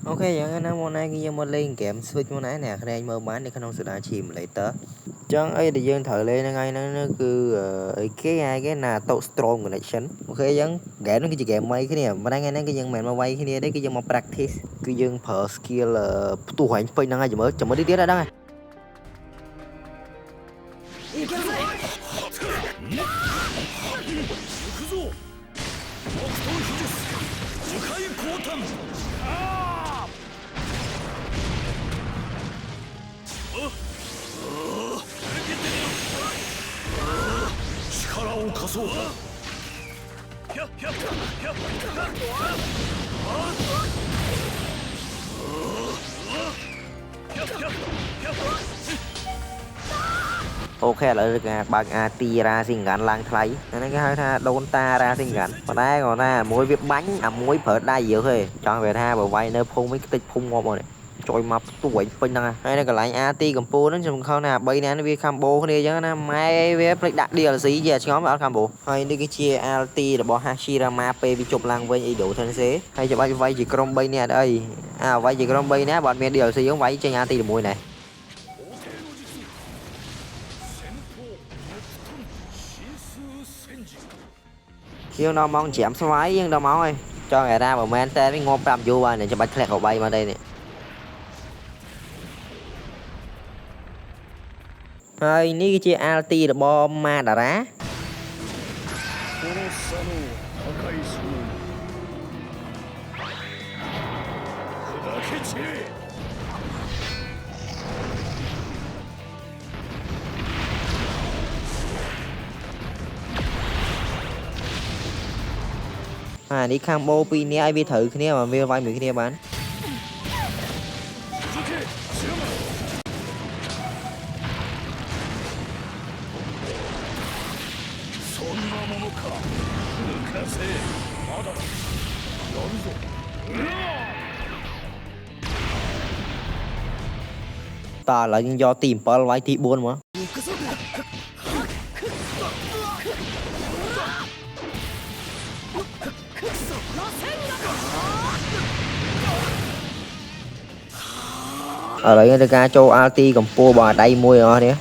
Ok, vậy anh món này cái món lên kèm switch món này nè, cái mơ bán thì khả năng sự đã chìm lại tớ. Chẳng ấy thì dân thở lên ngay nó cứ cái là tàu strong connection. Ok, dân ghé nó cái gì ghé mấy cái này, mà đang nghe nó cái dân mẹ mà quay cái này đấy cái dân mà practice, cái dân per skill tu hành phải năng ai chấm mới đi tiếp ra đó này. 力を貸そう。Ok là được bằng ti ra xin gắn lang thấy nên cái hai tha đôn ta ra xin gắn và đây còn ta muối viết bánh muối phở đai nhiều thôi cho về tha bờ vay nơi phun mấy cái tích phun ngon rồi trôi mập tuổi pin năng hay là cái lại ti cầm pu nó trong khâu nào bây nè nó viết combo cái này chứ nó mai viết đặt đi là gì giờ nhóm ở combo hay đi cái chia ti là bỏ Hashirama p bị chụp lang với ý đủ thân xế hay cho vay chỉ crom bây nè đây vay chỉ crom bây nè bọn mình điều gì giống vay trên ti là mùi này nhưng đâu mong chém số máy nhưng đâu máu ơi cho người ta mà men tên với ngon làm vô này cho bạch lẹt hậu bay mà đây nè hơi ní cái chia alti là bom ma đà đá đi combo pin này ai biết thử cái này mà video vai mấy cái này bán ta là do tìm Pearl vai thị buôn mà ở đây người ta cho alti cầm po bà đây môi rồi đấy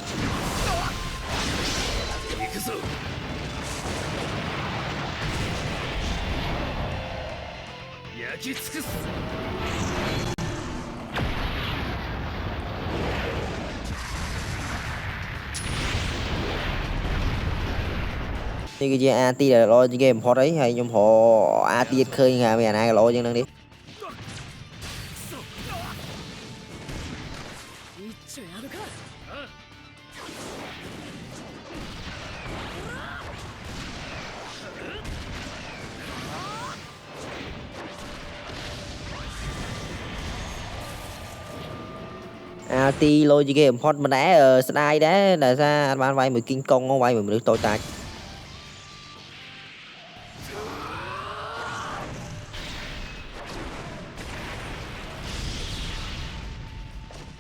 thì cái gì alti là lo cái game port đấy hay nhóm họ alti khơi nhà mày này lo chân đang đi ti lôi cái game hot mà đá ở slide đá là ra ban vay 10 kinh công không vay 10 được tôi tài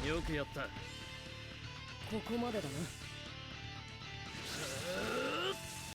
よくやった。ここまでだな。